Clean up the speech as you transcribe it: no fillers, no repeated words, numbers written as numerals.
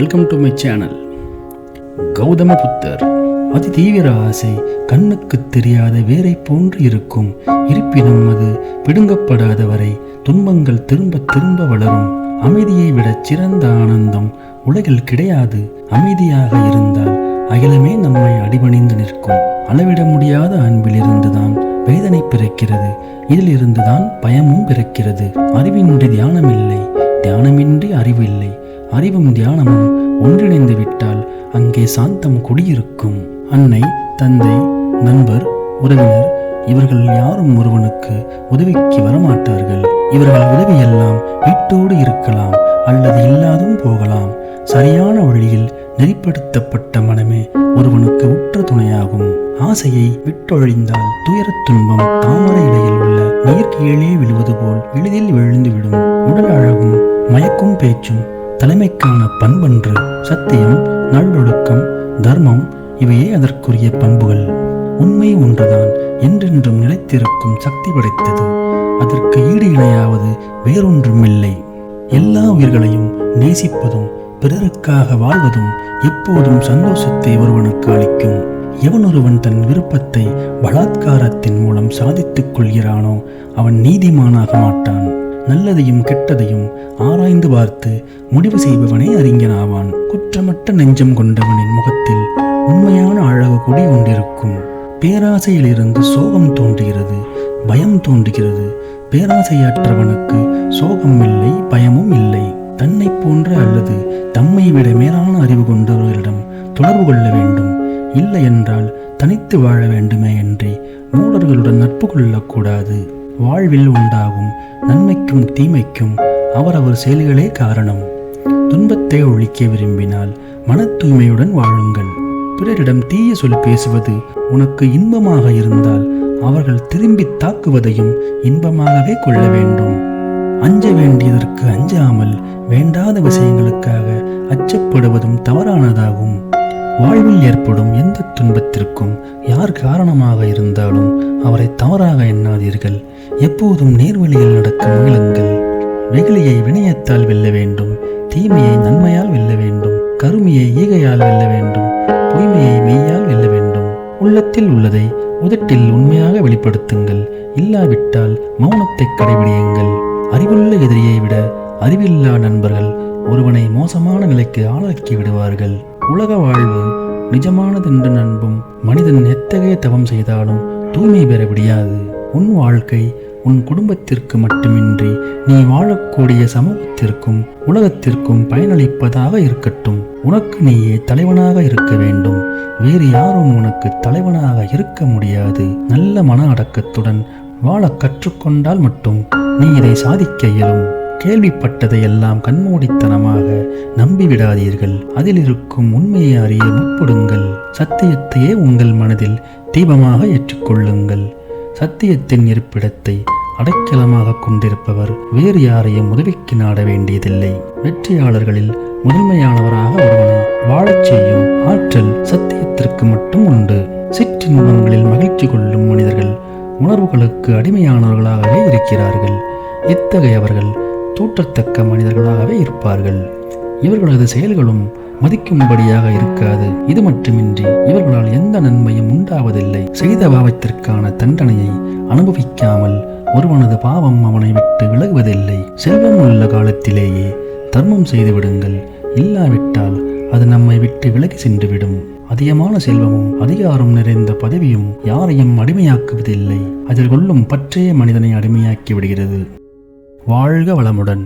Welcome to my channel. Gautama புத்தர். அதி தீவிர ஆசை கண்ணுக்கு தெரியாத வேரை போன்று இருக்கும். இருப்பினும் அது பிடுங்கப்படாத வரை துன்பங்கள் திரும்ப திரும்ப வளரும். அமைதியை விட சிறந்த ஆனந்தம் உலகில் கிடையாது. அமைதியாக இருந்தால் அகிலமே நம்மை அடிபணிந்து நிற்கும். அளவிட முடியாத அன்பில் இருந்துதான் வேதனை பிறக்கிறது. இதில் இருந்துதான் பயமும் பிறக்கிறது. அறிவின்றி தியானம் இல்லை, தியானமின்றி அறிவு இல்லை. அறிவும் தியானமும் ஒன்றிணைந்து விட்டால் அங்கே சாந்தம் குடியிருக்கும். அன்னை, தந்தை, நண்பர், உறவினர் இவர்கள் யாரும் ஒருவனுக்கு உதவிக்கு வரமாட்டார்கள். இவர்கள் உதவியெல்லாம் வீட்டோடு இருக்கலாம் அல்லது இல்லாதும் போகலாம். சரியான வழியில் நெறிப்படுத்தப்பட்ட மனமே ஒருவனுக்கு உற்ற துணையாகும். ஆசையை விட்டொழிந்தால் துயரத் துன்பம் தாமரை இலையில் உள்ள நீர் கீழே விழுவது போல் எளிதில் விழுந்துவிடும். உடல் அழகும் மயக்கும் பேச்சும் தலைமைக்கான பண்பன்று. சத்தியம், நல்லொழுக்கம், தர்மம் இவையே அதற்குரிய பண்புகள். உண்மை ஒன்றுதான் என்றென்றும் நிலைத்திருக்கும் சக்தி படைத்தது. அதற்கு ஈடு இணையாவது வேறொன்றுமில்லை. எல்லா உயிர்களையும் நேசிப்பதும் பிறருக்காக வாழ்வதும் எப்போதும் சந்தோஷத்தை ஒருவனுக்கு அளிக்கும். எவனொருவன் தன் விருப்பத்தை பலாத்காரத்தின் மூலம் சாதித்துக் கொள்கிறானோ அவன் நீதிமானாக மாட்டான். நல்லதையும் கெட்டதையும் ஆராய்ந்து பார்த்து முடிவு செய்பவனே அறிஞனாவான். குற்றமற்ற நெஞ்சம் கொண்டவனின் முகத்தில் உண்மையான அழகு குடி கொண்டிருக்கும். பேராசையிலிருந்து சோகம் தோன்றுகிறது, பயம் தோன்றுகிறது. பேராசையற்றவனுக்கு சோகம் இல்லை, பயமும் இல்லை. தன்னை போன்ற அல்லது தம்மை விட மேலான அறிவு கொண்டவர்களிடம் தொடர்பு கொள்ள வேண்டும். இல்லை என்றால் தனித்து வாழ வேண்டுமே என்று மூடர்களுடன் நட்பு கொள்ளக்கூடாது. வாழ்வில் உண்டாகும் நன்மைக்கும் தீமைக்கும் அவரவர் செயல்களே காரணம். துன்பத்தை ஒழிக்க விரும்பினால் மன தூய்மையுடன் வாழுங்கள். பிறரிடம் தீய சொல் பேசுவது உனக்கு இன்பமாக இருந்தால் அவர்கள் திரும்பி தாக்குவதையும் இன்பமாகவே கொள்ள வேண்டும். அஞ்ச வேண்டியதற்கு அஞ்சாமல் வேண்டாத விஷயங்களுக்காக அச்சப்படுவதும் தவறானதாகும். வாழ்வில் ஏற்படும் எந்த துன்பத்திற்கும் யார் காரணமாக இருந்தாலும் அவரை தவறாக எண்ணாதீர்கள். எப்போதும் நேர்வழியில் நடக்க முயலுங்கள். வெகுளியை வினயத்தால் வெல்ல வேண்டும், தீமையை நன்மையால் வெல்ல வேண்டும், கருமையை ஈகையால் வெல்ல வேண்டும், பொய்மையை மெய்யால் வெல்ல வேண்டும். உள்ளத்தில் உள்ளதை உதட்டில் உண்மையாக வெளிப்படுத்துங்கள். இல்லாவிட்டால் மௌனத்தை கடைபிடியுங்கள். அறிவுள்ள எதிரியை விட அறிவில்லா நண்பர்கள் ஒருவனை மோசமான நிலைக்கு ஆளாக்கி விடுவார்கள். உலக வாழ்வு நிஜமானதென்று நம்பும் மனிதன் எத்தகைய தவம் செய்தாலும் தூய்மை பெற முடியாது. உன் வாழ்க்கை உன் குடும்பத்திற்கு மட்டுமின்றி நீ வாழக்கூடிய சமூகத்திற்கும் உலகத்திற்கும் பயனளிப்பதாக இருக்கட்டும். உனக்கு நீயே தலைவனாக இருக்க வேண்டும். வேறு யாரும் உனக்கு தலைவனாக இருக்க முடியாது. நல்ல மன அடக்கத்துடன் வாழ கற்றுக்கொண்டால் மட்டும் நீ இதை சாதிக்க இயலும். கேள்விப்பட்டதையெல்லாம் கண்மூடித்தனமாக நம்பிவிடாதீர்கள். அதில் இருக்கும் உண்மையை அறிய முற்படுங்கள். சத்தியத்தையே உங்கள் மனதில் தீபமாக ஏற்றுக்கொள்ளுங்கள். சத்தியத்தின் இருப்பிடத்தை அடைக்கலமாக கொண்டிருப்பவர் வேறு யாரையும் உதவிக்கு நாட வேண்டியதில்லை. வெற்றியாளர்களில் முதன்மையானவராக ஒருவனை வாழச் செய்யும் ஆற்றல் சத்தியத்திற்கு மட்டும் உண்டு. சிற்றின்பங்களில் மகிழ்ச்சி கொள்ளும் மனிதர்கள் உணர்வுகளுக்கு அடிமையானவர்களாகவே இருக்கிறார்கள். இத்தகையவர்கள் தூற்றத்தக்க மனிதர்களாகவே இருப்பார்கள். இவர்களது செயல்களும் மதிக்கும்படியாக இருக்காது. இது மட்டுமின்றி இவர்களால் எந்த நன்மையும் உண்டாவதில்லை. செய்த பாவத்திற்கான தண்டனையை அனுபவிக்காமல் ஒருவனது பாவம் அவனை விட்டு விலகுவதில்லை. செல்வம் உள்ள காலத்திலேயே தர்மம் செய்து விடுங்கள். இல்லாவிட்டால் அது நம்மை விட்டு விலகி சென்றுவிடும். அதிகமான செல்வமும் அதிகாரம் நிறைந்த பதவியும் யாரையும் அடிமையாக்குவதில்லை. அதில் கொள்ளும் பற்றைய மனிதனை அடிமையாக்கி விடுகிறது. வாழ்க வளமுடன்.